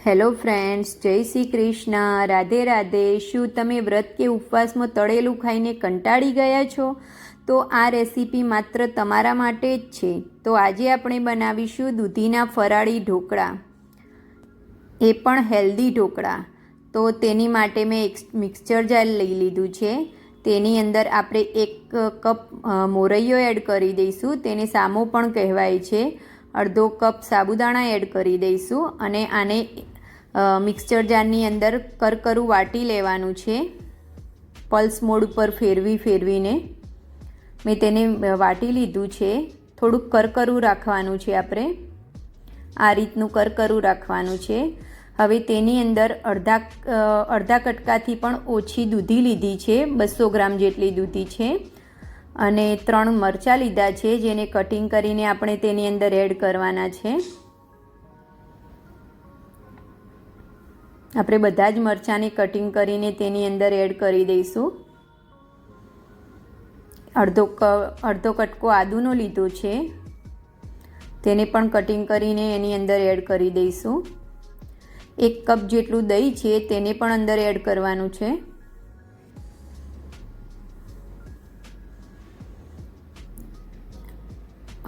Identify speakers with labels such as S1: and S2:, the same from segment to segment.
S1: Hello friends, જય શ્રી કૃષ્ણ, રાધે રાધે. શું તમે વ્રત કે ઉપવાસમાં તળેલું ખાઈને કંટાળી ગયા છો? તો આ રેસીપી માત્ર તમારા માટે જ છે. તો આજે આપણે બનાવીશું દૂધીના ફરાળી ઢોકળા, એ પણ હેલ્ધી ઢોકળા. તો તેની માટે મેં એક મિક્સચર જાર લઈ લીધું છે. તેની અંદર આપણે 1 કપ મોરૈયો એડ કરી દઈશું, તેને સામો પણ કહેવાય છે. અડધો કપ સાબુદાણા એડ કરી દઈશું અને આને મિક્સચર જારની અંદર કરકરું વાટી લેવાનું છે. પલ્સ મોડ ઉપર ફેરવીને મેં તેને વાટી લીધું છે. થોડુંક કરકરું રાખવાનું છે, આપણે આ રીતનું કરકરું રાખવાનું છે. હવે તેની અંદર અડધા કટકાથી પણ ઓછી દૂધી લીધી છે, 200 ગ્રામ જેટલી દૂધી છે. અને 3 મરચાં લીધા છે, જેને કટિંગ કરીને આપણે તેની અંદર એડ કરવાના છે. આપણે બધા જ મરચાંને કટિંગ કરીને તેની અંદર એડ કરી દઈશું. અડધો કટકો આદુનો લીધો છે, તેને પણ કટિંગ કરીને એની અંદર એડ કરી દઈશું. 1 કપ જેટલું દહીં છે, તેને પણ અંદર એડ કરવાનું છે.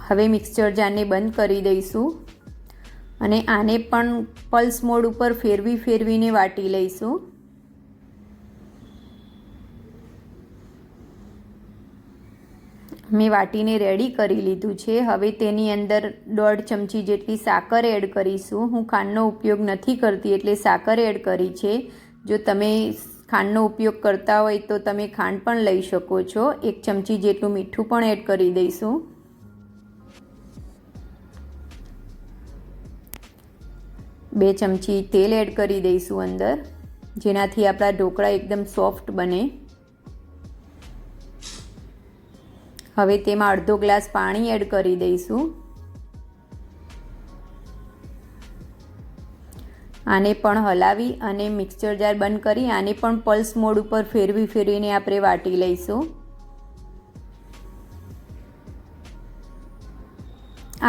S1: હવે મિક્સચર જારને બંધ કરી દઈશું અને આને પણ પલ્સ મોડ ઉપર ફેરવીને વાટી લઈશું. મેં વાટીને રેડી કરી લીધું છે. હવે તેની અંદર 1.5 ચમચી જેટલી સાકર એડ કરીશું. હું ખાંડનો ઉપયોગ નથી કરતી એટલે સાકર એડ કરી છે. જો તમે ખાંડનો ઉપયોગ કરતા હોય તો તમે ખાંડ પણ લઈ શકો છો. 1 ચમચી જેટલું મીઠું પણ એડ કરી દઈશું. 2 ચમચી તેલ એડ કરી દઈશું અંદર, જેનાથી આપણા ઢોકળા એકદમ સોફ્ટ બને. હવે તેમાં અડધો ગ્લાસ પાણી એડ કરી દઈશું. આને પણ હલાવી અને મિક્સચર જાર બંધ કરી આને પણ પલ્સ મોડ ઉપર ફેરવીને આપણે વાટી લઈશું.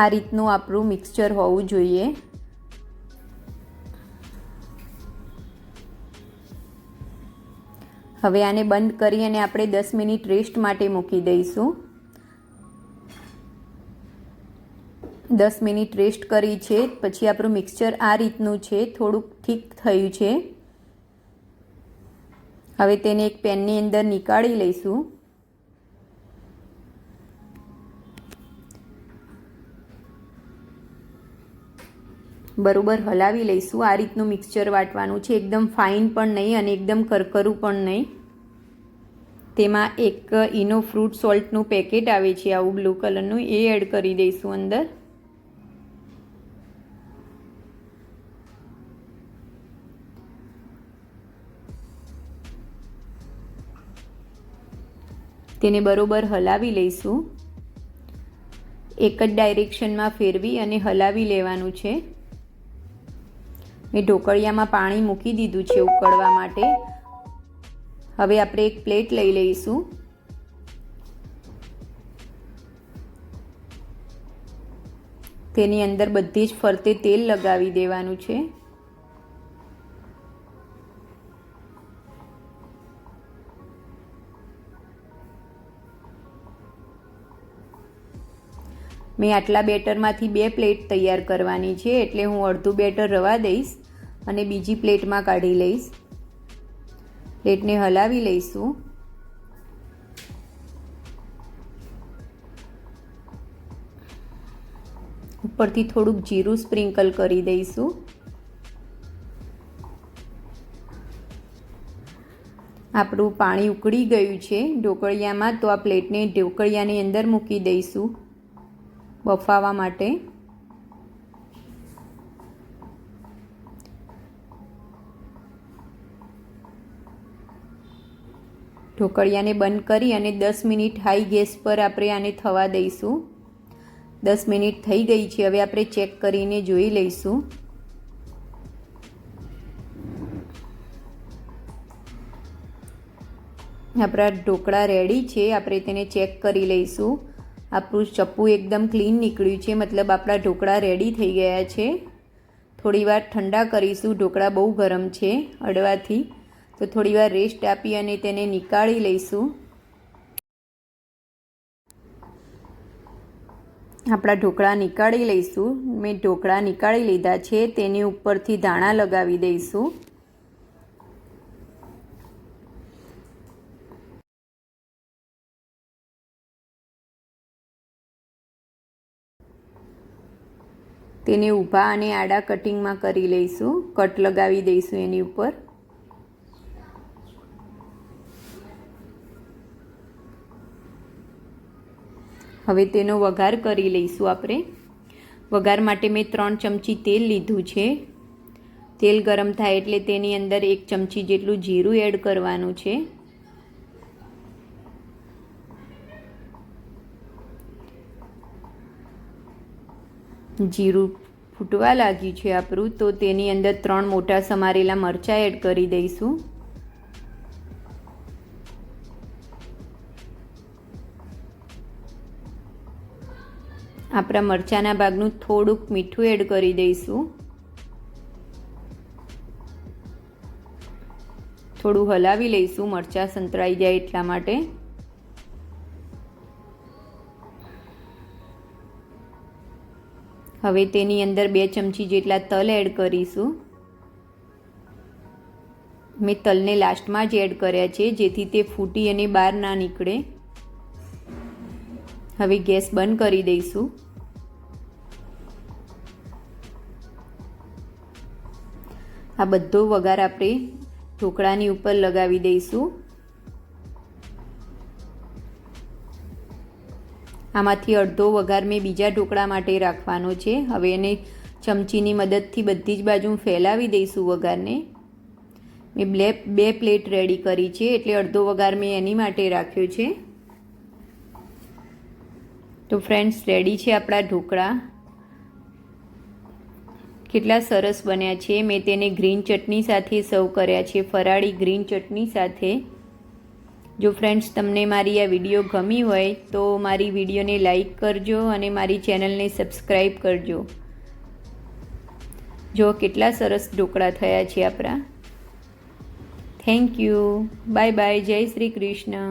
S1: આ રીતનું આપણું મિક્સચર હોવું જોઈએ. હવે આને બંધ કરી અને આપણે 10 મિનિટ રેસ્ટ માટે મૂકી દઈશું. 10 મિનિટ રેસ્ટ કરી છે પછી આપણું મિક્સચર આ રીતનું છે, થોડુંક ઠીક થયું છે. હવે તેને એક પેનની અંદર નીકાળી લઈશું. બરોબર હલાવી લઈશું. આ રીતનું મિક્સચર વાટવાનું છે, એકદમ ફાઇન પણ નહીં અને એકદમ કરકરું પણ નહીં. તેમાં એક ઇનો ફ્રૂટ સોલ્ટનું પેકેટ આવે છે, આવું બ્લુ કલરનું, એ એડ કરી દઈશું અંદર. તેને બરોબર હલાવી લઈશું. એક જ ડાયરેક્શનમાં ફેરવી અને હલાવી લેવાનું છે. મેં ઢોકળિયામાં પાણી મૂકી દીધું છે ઉકળવા માટે. હવે આપણે એક પ્લેટ લઈ લઈશું. તેની અંદર બધી જ ફરતે તેલ લગાવી દેવાનું છે. મેં આટલા બેટરમાંથી 2 પ્લેટ તૈયાર કરવાની છે, એટલે હું અડધું બેટર રવા દઈશ અને બીજી પ્લેટમાં કાઢી લઈશ. પ્લેટને હલાવી લઈશું. ઉપરથી થોડુંક જીરું સ્પ્રિંકલ કરી દઈશું. આપણું પાણી ઉકળી ગયું છે ઢોકળિયામાં, તો આ પ્લેટને ઢોકળિયાની અંદર મૂકી દઈશું બફાવા માટે. ઢોકળિયાને બંધ કરી અને 10 મિનિટ હાઈ ગેસ પર આપણે આને થવા દઈશું. 10 મિનિટ થઈ ગઈ છે. હવે આપણે ચેક કરીને જોઈ લઈશું. આપણા ઢોકળા રેડી છે. આપણે તેને ચેક કરી લઈશું. આપણું ચપ્પુ એકદમ ક્લીન નીકળ્યું છે, મતલબ આપણા ઢોકળા રેડી થઈ ગયા છે. થોડીવાર ઠંડા કરીશું. ઢોકળા બહુ ગરમ છે અડવાથી, તો થોડીવાર રેસ્ટ આપી અને તેને નીકાળી લઈશું. આપણા ઢોકળા નીકાળી લઈશું. મેં ઢોકળા નીકાળી લીધા છે. તેની ઉપરથી ધાણા લગાવી દઈશું. તેને ઊભા અને આડા કટિંગમાં કરી લઈશું. કટ લગાવી દઈશું એની ઉપર. હવે તેનો વઘાર કરી લઈશું આપણે. વઘાર માટે મેં 3 ચમચી તેલ લીધું છે. તેલ ગરમ થાય એટલે તેની અંદર 1 ચમચી જેટલું જીરું એડ કરવાનું છે. જીરું ફૂટવા લાગ્યું છે આપણું, તો તેની અંદર 3 મોટા સમારેલા મરચાં એડ કરી દઈશું. આપણા મરચાંના ભાગનું થોડુંક મીઠું એડ કરી દઈશું. થોડું હલાવી લઈશું મરચાં સંતળાઈ જાય એટલા માટે. હવે તેની અંદર 2 ચમચી જેટલા તલ એડ કરીશું. મેં તલને લાસ્ટમાં જ એડ કર્યા છે, જેથી તે ફૂટી અને બહાર ના નીકળે. હવે ગેસ બંધ કરી દઈશું. આ બધો વઘાર આપણે ઢોકળાની ઉપર લગાવી દઈશું. આમાંથી અડધો વઘાર મેં બીજા ઢોકળા માટે રાખવાનો છે. હવે એને ચમચીની મદદથી બધી જ બાજુ ફેલાવી દઈશું વઘારને. મેં 2 પ્લેટ રેડી કરી છે, એટલે અડધો વઘાર મેં એની માટે રાખ્યો છે. તો ફ્રેન્ડ્સ, રેડી છે આપણા ઢોકળા. કેટલા સરસ બન્યા છે. મેં તેને ગ્રીન ચટણી સાથે સર્વ કર્યા છે, ફરાળી ગ્રીન ચટણી સાથે. જો ફ્રેન્ડ્સ તમને મારી આ વિડીયો ગમી હોય તો મારી વિડીયોને લાઈક કરજો અને મારી ચેનલને સબસ્ક્રાઈબ કરજો. જો કેટલા સરસ ઢોકળા થયા છે આપણા. Thank you. Bye bye. જય શ્રી કૃષ્ણ.